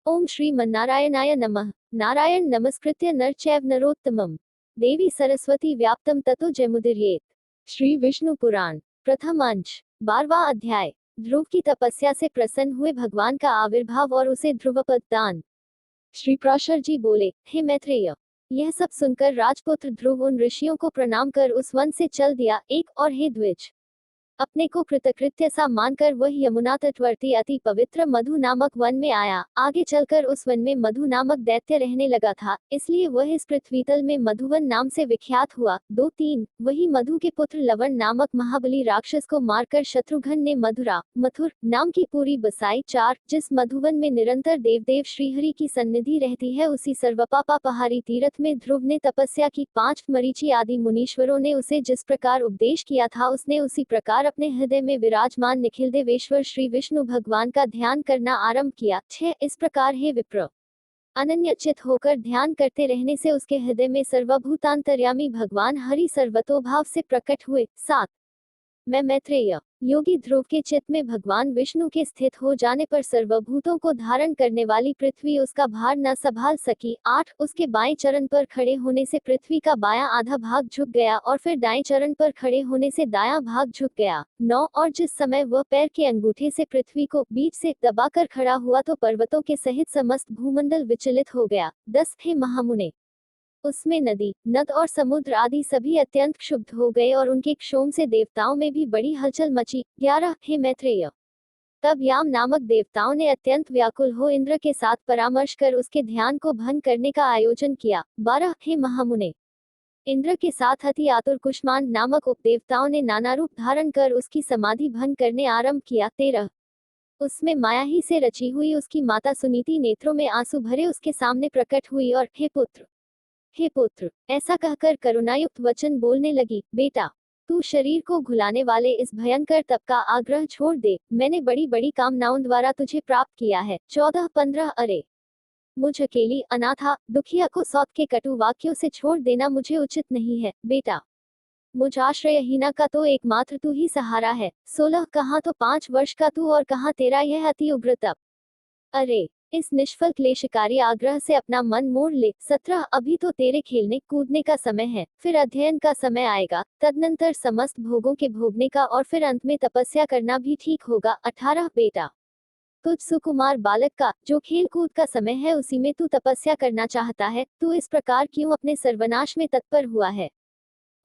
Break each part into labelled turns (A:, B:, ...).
A: ओम श्रीमन्नारायणाय नमः। नारायण नमस्कृत्य नर चैव नरोत्तमम्। देवी सरस्वती व्याप्तम ततो जयमुदीरयेत्। श्री विष्णु पुराण प्रथम अंश 12वां अध्याय। ध्रुव की तपस्या से प्रसन्न हुए भगवान का आविर्भाव और उसे ध्रुवपद दान। श्री प्राशर जी बोले, हे मैत्रेय, यह सब सुनकर राजपुत्र ध्रुव उन ऋषियों को प्रणाम कर उस वन से चल दिया। एक और हे द्विज, अपने को कृतकृत्य सा मानकर वह यमुना तटवर्ती अति पवित्र मधु नामक वन में आया। आगे चलकर उस वन में मधु नामक दैत्य रहने लगा था, इसलिए वह इस पृथ्वीतल में मधुवन नाम से विख्यात हुआ। 2-3 वही मधु के पुत्र लवण नामक महाबली राक्षस को मारकर शत्रुघ्न ने मथुरा मथुर नाम की पूरी बसाई। 4 जिस मधुवन में निरंतर देवदेव श्रीहरि की सन्निधि रहती है, उसी सर्वपापापहारी तीर्थ में ध्रुव ने तपस्या की। 5 मरीचि आदि मुनीश्वरों ने उसे जिस प्रकार उपदेश किया था, उसने उसी प्रकार अपने हृदय में विराजमान निखिल देवेश्वर श्री विष्णु भगवान का ध्यान करना आरंभ किया। 6 इस प्रकार हे विप्र, अनन्यचित होकर ध्यान करते रहने से उसके हृदय में सर्वभूतांतर्यामी भगवान हरि सर्वतोभाव से प्रकट हुए। 7 मैं मैत्रेय योगी ध्रुव के चित्त में भगवान विष्णु के स्थित हो जाने पर सर्वभूतों को धारण करने वाली पृथ्वी उसका भार न संभाल सकी। 8 उसके बाएं चरण पर खड़े होने से पृथ्वी का बायां आधा भाग झुक गया और फिर दाएं चरण पर खड़े होने से दायां भाग झुक गया। 9 और जिस समय वह पैर के अंगूठे से पृथ्वी को बीच से दबाकर खड़ा हुआ तो पर्वतों के सहित समस्त भूमंडल विचलित हो गया। 10 हे महामुने, उसमें नदी नद और समुद्र आदि सभी अत्यंत क्षुब्ध हो गए और उनके क्षोभ से देवताओं में भी बड़ी हलचल मची। 11 हे मैत्रेय, तब याम नामक देवताओं ने अत्यंत व्याकुल हो इंद्र के साथ परामर्श कर उसके ध्यान को भंग करने का आयोजन किया। 12 हे महामुने, इंद्र के साथ अति आतुर कुष्मांड नामक उपदेवताओं ने नाना रूप धारण कर उसकी समाधि भंग करने आरंभ किया। 13 उसमें माया ही से रची हुई उसकी माता सुनीति नेत्रों में आंसू भरे उसके सामने प्रकट हुई और हे पुत्र, ऐसा कहकर करुणायुक्त वचन बोलने लगी, बेटा, तू शरीर को घुलाने वाले इस भयंकर तप का आग्रह छोड़ दे। मैंने बड़ी बड़ी कामनाओं द्वारा तुझे प्राप्त किया है। 14-15 अरे, मुझ अकेली अनाथा दुखिया को सौत के कटु वाक्यों से छोड़ देना मुझे उचित नहीं है। बेटा, मुझ आश्रयहीना का तो एकमात्र तू ही सहारा है। 16 कहाँ तो 5 वर्ष का तू और कहाँ तेरा यह अति उग्र तप। अरे, इस निष्फल क्लेशकारी आग्रह से अपना मन मोड़ ले। 17 अभी तो तेरे खेलने कूदने का समय है, फिर अध्ययन का समय आएगा, तदनंतर समस्त भोगों के भोगने का और फिर अंत में तपस्या करना भी ठीक होगा। 18 बेटा, तुझ सुकुमार बालक का जो खेल कूद का समय है उसी में तू तपस्या करना चाहता है, तू इस प्रकार क्यों अपने सर्वनाश में तत्पर हुआ है।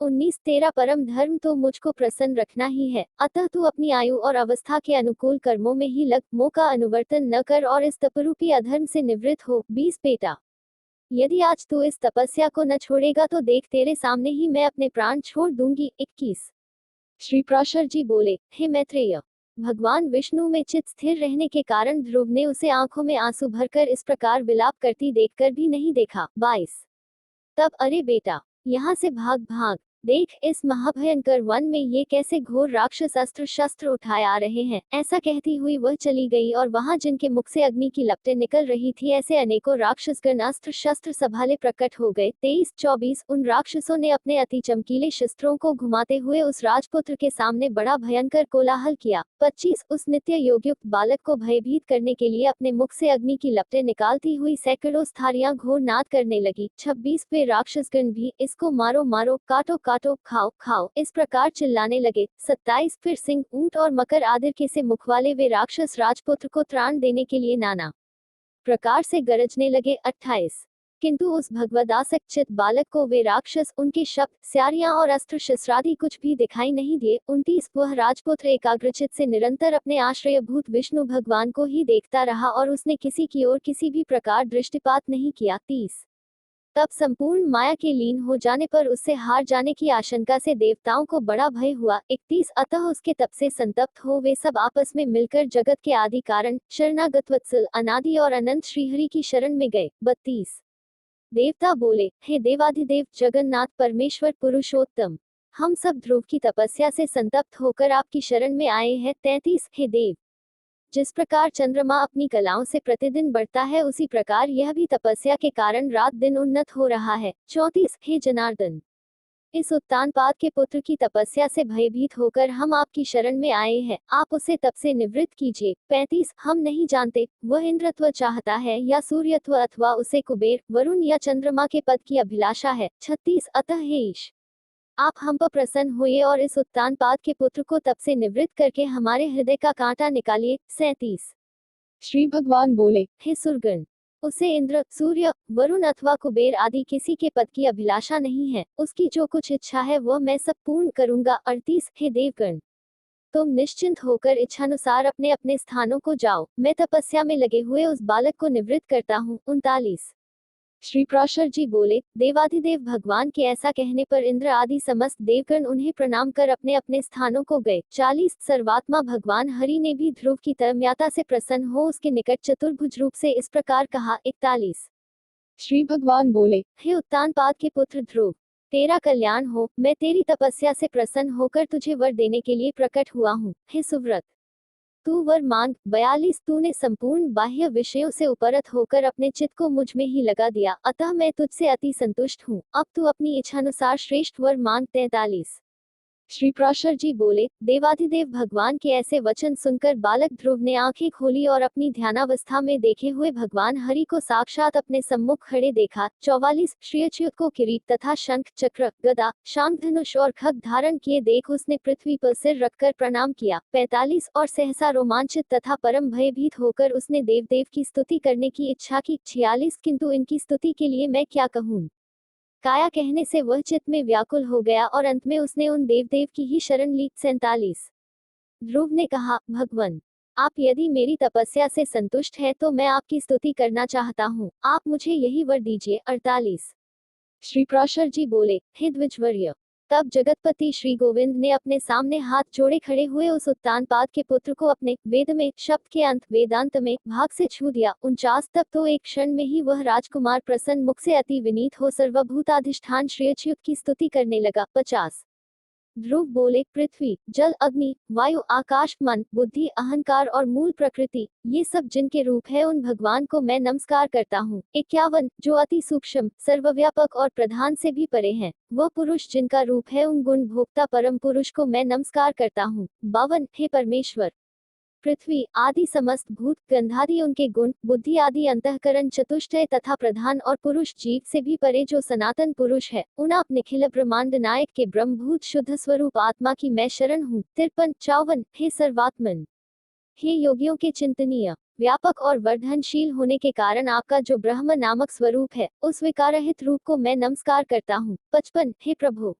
A: 19 तेरा परम धर्म तो मुझको प्रसन्न रखना ही है, अतः तू अपनी आयु और अवस्था के अनुकूल कर्मों में ही लग, मोह का अनुवर्तन न कर और इस तपरूपी अधर्म से निवृत्त हो। 20 बेटा, यदि आज तू इस तपस्या को न छोड़ेगा तो देख तेरे सामने ही मैं अपने प्राण छोड़ दूंगी। 21 श्री प्राशर जी बोले, हे मैत्रेय, भगवान विष्णु में चित स्थिर रहने के कारण ध्रुव ने उसे आंखों में आंसू भरकर इस प्रकार विलाप करती देखकर भी नहीं देखा। 22 तब अरे बेटा, यहाँ से भाग भाग, देख इस महाभयंकर वन में ये कैसे घोर राक्षस अस्त्र शस्त्र उठाए आ रहे हैं। ऐसा कहती हुई वह चली गई और वहां जिनके मुख से अग्नि की लपटें निकल रही थी, ऐसे अनेकों राक्षसगण अस्त्र शस्त्र संभाले प्रकट हो गए। 23-24 उन राक्षसों ने अपने अति चमकीले शस्त्रों को घुमाते हुए उस राजपुत्र के सामने बड़ा भयंकर कोलाहल किया। 25 उस नित्य योगयुक्त बालक को भयभीत करने के लिए अपने मुख से अग्नि की लपटें निकालती हुई सैकड़ों स्थारियां घोर नाद करने लगी। 26 वे राक्षसगण भी इसको मारो मारो, काटो काटो, खाओ खाओ, इस प्रकार चिल्लाने लगे। 27 फिर सिंह ऊंट और मकर आदि के से मुख वाले वे राक्षस राजपुत्र को त्राण देने के लिए नाना प्रकार से गरजने लगे। 28 किंतु उस भगवदासक्त चित बालक को वे राक्षस, उनके शब्द, स्यारियां और अस्त्र शस्त्रादि कुछ भी दिखाई नहीं दिए। 29 वह राजपुत्र एकाग्रचित से निरंतर अपने आश्रयभूत विष्णु भगवान को ही देखता रहा और उसने किसी की ओर किसी भी प्रकार दृष्टिपात नहीं किया। 30 तब संपूर्ण माया के लीन हो जाने पर उससे हार जाने की आशंका से देवताओं को बड़ा भय हुआ। 31 अतः उसके तप से संतप्त हो वे सब आपस में मिलकर जगत के आदि कारण शरणागत वत्सल अनादि और अनंत श्रीहरि की शरण में गए। 32 देवता बोले, हे देवाधिदेव जगन्नाथ परमेश्वर पुरुषोत्तम, हम सब ध्रुव की तपस्या से संतप्त होकर आपकी शरण में आए हैं। 33 हे देव, जिस प्रकार चंद्रमा अपनी कलाओं से प्रतिदिन बढ़ता है, उसी प्रकार यह भी तपस्या के कारण रात दिन उन्नत हो रहा है। 34 हे जनार्दन, इस उत्तानपाद के पुत्र की तपस्या से भयभीत होकर हम आपकी शरण में आए हैं, आप उसे तप से निवृत्त कीजिए। 35 हम नहीं जानते वह इंद्रत्व चाहता है या सूर्यत्व अथवा उसे कुबेर, वरुण या चंद्रमा के पद की अभिलाषा है। 36 अतः हे ईश, आप हम पर प्रसन्न हुए और इस उत्तानपाद के पुत्र को तप से निवृत्त करके हमारे हृदय का कांटा निकालिए। 37 श्री भगवान बोले, हे सुरगण, उसे इंद्र, सूर्य, वरुण अथवा कुबेर आदि किसी के पद की अभिलाषा नहीं है, उसकी जो कुछ इच्छा है वह मैं सब पूर्ण करूंगा। 38 हे देवगण, तुम निश्चिंत होकर इच्छानुसार अपने अपने स्थानों को जाओ, मैं तपस्या में लगे हुए उस बालक को निवृत्त करता हूँ। 39 श्री पराशर जी बोले, देवाधिदेव भगवान के ऐसा कहने पर इंद्र आदि समस्त देवगण उन्हें प्रणाम कर अपने अपने स्थानों को गए। 40 सर्वात्मा भगवान हरि ने भी ध्रुव की तन्मयता से प्रसन्न हो उसके निकट चतुर्भुज रूप से इस प्रकार कहा। 41 श्री भगवान बोले, हे उत्तानपाद के पुत्र ध्रुव, तेरा कल्याण हो, मैं तेरी तपस्या से प्रसन्न होकर तुझे वर देने के लिए प्रकट हुआ हूँ। हे सुव्रत, तू वर मांग। 42 तूने संपूर्ण बाह्य विषयों से उपरत होकर अपने चित्त को मुझ में ही लगा दिया, अतः मैं तुझसे अति संतुष्ट हूँ, अब तू अपनी इच्छानुसार श्रेष्ठ वर मांग। 43 श्री पराशर जी बोले, देवाधिदेव भगवान के ऐसे वचन सुनकर बालक ध्रुव ने आंखें खोली और अपनी ध्यानावस्था में देखे हुए भगवान हरि को साक्षात अपने सम्मुख खड़े देखा। 44 श्री अच्युत को किरीट तथा शंख, चक्र, गदा, शांग धनुष और खग धारण किए देख उसने पृथ्वी पर सिर रखकर प्रणाम किया। 45 और सहसा रोमांचित तथा परम भयभीत होकर उसने देवदेव की स्तुति करने की इच्छा की। 46 किंतु इनकी स्तुति के लिए मैं क्या कहूँ, काया कहने से वह चित्त में व्याकुल हो गया और अंत में उसने उन देवदेव की ही शरण ली। 47 ध्रुव ने कहा, भगवन, आप यदि मेरी तपस्या से संतुष्ट हैं तो मैं आपकी स्तुति करना चाहता हूँ, आप मुझे यही वर दीजिए। 48 श्री पराशर जी बोले, हे द्विजवर्य, तब जगतपति श्री गोविंद ने अपने सामने हाथ जोड़े खड़े हुए उस उत्तानपाद के पुत्र को अपने वेद में शब्द के अंत वेदांत में भाग से छू दिया। 49 तब तो एक क्षण में ही वह राजकुमार प्रसन्न मुख से अति विनीत हो सर्वभूताधिष्ठान श्री अच्युत की स्तुति करने लगा। 50 ध्रुव बोले, पृथ्वी, जल, अग्नि, वायु, आकाश, मन, बुद्धि, अहंकार और मूल प्रकृति, ये सब जिनके रूप है उन भगवान को मैं नमस्कार करता हूँ। 51 जो अति सूक्ष्म, सर्वव्यापक और प्रधान से भी परे हैं, वह पुरुष जिनका रूप है उन गुण भोक्ता परम पुरुष को मैं नमस्कार करता हूँ। 52 हे परमेश्वर, पृथ्वी आदि समस्त भूत, गंधादि उनके गुण, बुद्धि आदि अंतःकरण चतुष्टय तथा प्रधान और पुरुष जीव से भी परे जो सनातन पुरुष है, उन आप निखिल ब्रह्मांड नायक के ब्रह्मभूत शुद्ध स्वरूप आत्मा की मैं शरण हूँ। 53 54 हे सर्वात्मन, हे योगियों के चिंतनीय, व्यापक और वर्धनशील होने के कारण आपका जो ब्रह्म नामक स्वरूप है, उस विकाररहित रूप को मैं नमस्कार करता हूँ। 55 हे प्रभु,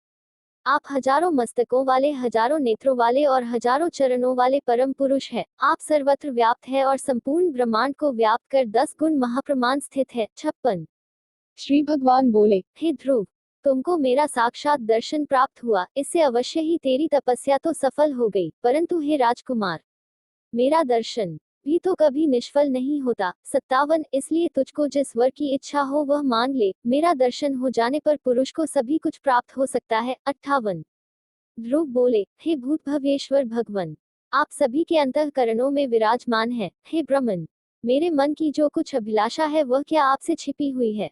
A: आप हजारों मस्तकों वाले, हजारों नेत्रों वाले और हजारों चरणों वाले परम पुरुष है, आप सर्वत्र व्याप्त है और संपूर्ण ब्रह्मांड को व्याप्त कर 10 गुण महाप्रमाण स्थित है। 56 श्री भगवान बोले, हे ध्रुव, तुमको मेरा साक्षात दर्शन प्राप्त हुआ, इससे अवश्य ही तेरी तपस्या तो सफल हो गई, परंतु हे राजकुमार, मेरा दर्शन भी तो कभी निष्फल नहीं होता। 57 इसलिए तुझको जिस वर की इच्छा हो वह मांग ले, मेरा दर्शन हो जाने पर पुरुष को सभी कुछ प्राप्त हो सकता है। 58 ध्रुव बोले, हे भूत भव्येश्वर भगवन, आप सभी के अंतःकरणों में विराजमान है, हे ब्रह्मन, मेरे मन की जो कुछ अभिलाषा है वह क्या आपसे छिपी हुई है।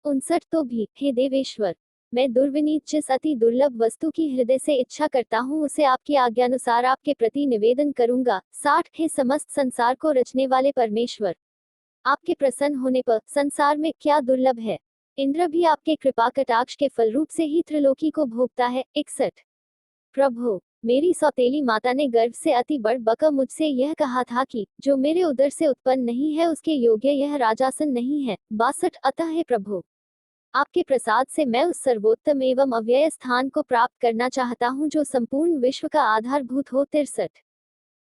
A: 59 तो भी, हे देवेश्वर, मैं दुर्विनीत जिस अति दुर्लभ वस्तु की हृदय से इच्छा करता हूँ उसे आपकी आज्ञानुसार आपके प्रति निवेदन करूंगा। 60 हे समस्त संसार को रचने वाले परमेश्वर, आपके प्रसन्न होने पर संसार में क्या दुर्लभ है। इंद्र भी आपके कृपा कटाक्ष के फलरूप से ही त्रिलोकी को भोगता है। 61 प्रभु, मेरी सौतेली माता ने गर्भ से अति बढ़ बकर मुझसे यह कहा था कि जो मेरे उदर से उत्पन्न नहीं है उसके योग्य यह राजासन नहीं है। 62 अतः हे प्रभु, आपके प्रसाद से मैं उस सर्वोत्तम एवं अव्यय स्थान को प्राप्त करना चाहता हूँ जो संपूर्ण विश्व का आधारभूत हो। 63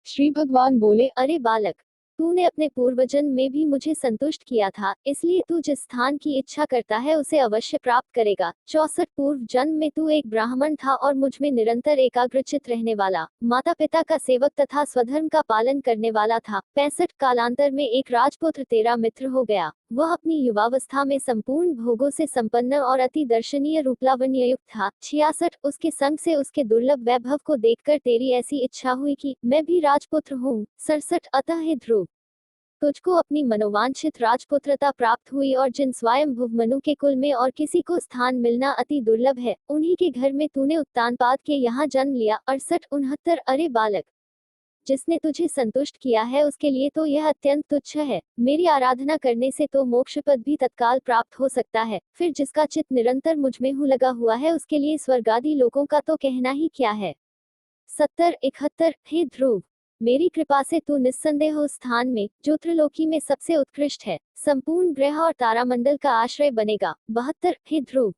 A: श्री भगवान बोले, अरे बालक, तूने अपने पूर्वजन्म में भी मुझे संतुष्ट किया था, इसलिए तू जिस स्थान की इच्छा करता है उसे अवश्य प्राप्त करेगा। 64 पूर्व जन्म में तू एक ब्राह्मण था और मुझ में निरंतर एकाग्रचित रहने वाला, माता पिता का सेवक तथा स्वधर्म का पालन करने वाला था। 65 कालांतर में एक राजपुत्र तेरा मित्र हो गया, वह अपनी युवावस्था में संपूर्ण भोगों से संपन्न और अति दर्शनीय रूपलावण्य युक्त था। 66 उसके संग से उसके दुर्लभ वैभव को देखकर तेरी ऐसी इच्छा हुई कि मैं भी राजपुत्र हूँ। 67 अतः हे ध्रुव, तुझको अपनी मनोवांछित राजपुत्रता प्राप्त हुई और जिन स्वयंभुव मनु के कुल में और किसी को स्थान मिलना अति दुर्लभ है, उन्हीं के घर में तूने उत्तानपाद के यहाँ जन्म लिया। 68-69 अरे बालक, जिसने तुझे संतुष्ट किया है उसके लिए तो यह अत्यंत तुच्छ है। मेरी आराधना करने से तो मोक्ष पद भी तत्काल प्राप्त हो सकता है, फिर जिसका चित्त निरंतर मुझ में हूँ लगा हुआ है उसके लिए स्वर्गादि लोकों का तो कहना ही क्या है। 70-71 हे ध्रुव, मेरी कृपा से तू निस्संदेह उस स्थान में, जो त्रिलोकी में सबसे उत्कृष्ट है, संपूर्ण ग्रह और तारामंडल का आश्रय बनेगा। 72 हे ध्रुव,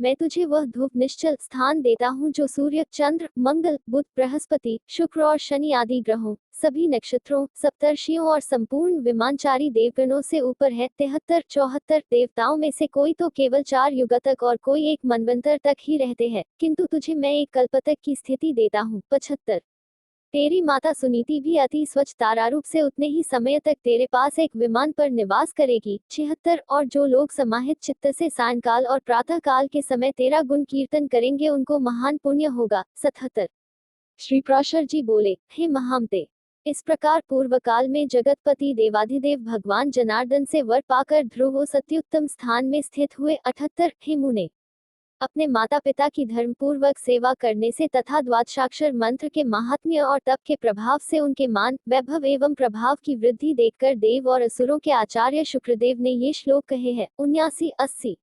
A: मैं तुझे वह धूप निश्चल स्थान देता हूँ जो सूर्य, चंद्र, मंगल, बुध, बृहस्पति, शुक्र और शनि आदि ग्रहों, सभी नक्षत्रों, सप्तर्षियों और संपूर्ण विमानचारी देवगणों से ऊपर है। 73-74 देवताओं में से कोई तो केवल 4 युग तक और कोई एक मनवंतर तक ही रहते हैं, किंतु तुझे मैं एक कल्प तक की स्थिति देता हूँ। 75 तेरी माता सुनीति भी अति स्वच्छ तारारूप से उतने ही समय तक तेरे पास एक विमान पर निवास करेगी। 76 और जो लोग समाहित चित्त से सायंकाल और प्रातः काल के समय तेरा गुण कीर्तन करेंगे उनको महान पुण्य होगा। 77 श्री प्राशर जी बोले, हे महामते, इस प्रकार पूर्व काल में जगतपति देवाधिदेव भगवान जनार्दन से वर पाकर ध्रुव उस अत्युत्तम स्थान में स्थित हुए। 78 हे मुने, अपने माता पिता की धर्मपूर्वक सेवा करने से तथा द्वादशाक्षर मंत्र के महात्म्य और तप के प्रभाव से उनके मान, वैभव एवं प्रभाव की वृद्धि देखकर देव और असुरों के आचार्य शुक्रदेव ने ये श्लोक कहे हैं। 79-80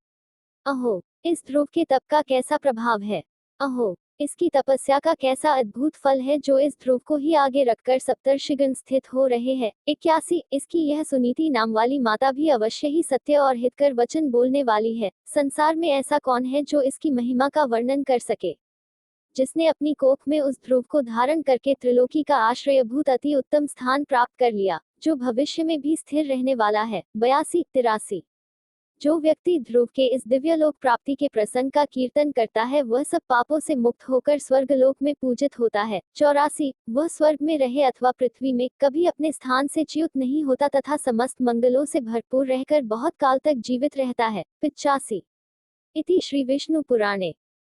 A: अहो, इस ध्रुव के तप का कैसा प्रभाव है, अहो, इसकी तपस्या का कैसा अद्भुत फल है जो इस ध्रुव को ही आगे रखकर सप्तर्षिगण स्थित हो रहे हैं। 81 इसकी यह सुनीति नाम वाली माता भी अवश्य ही सत्य और हितकर वचन बोलने वाली है। संसार में ऐसा कौन है जो इसकी महिमा का वर्णन कर सके। जिसने अपनी कोख में उस ध्रुव को धारण करके त्रिलोकी का आश्रयभूत अति उत्तम स्थान प्राप्त कर लिया, जो भविष्य में भी स्थिर रहने वाला है। 82-83 जो व्यक्ति ध्रुव के इस दिव्यलोक प्राप्ति के प्रसंग का कीर्तन करता है वह सब पापों से मुक्त होकर स्वर्गलोक में पूजित होता है। 84 वह स्वर्ग में रहे अथवा पृथ्वी में कभी अपने स्थान से च्युत नहीं होता तथा समस्त मंगलों से भरपूर रहकर बहुत काल तक जीवित रहता है। 85 इति श्री विष्णु पुराणे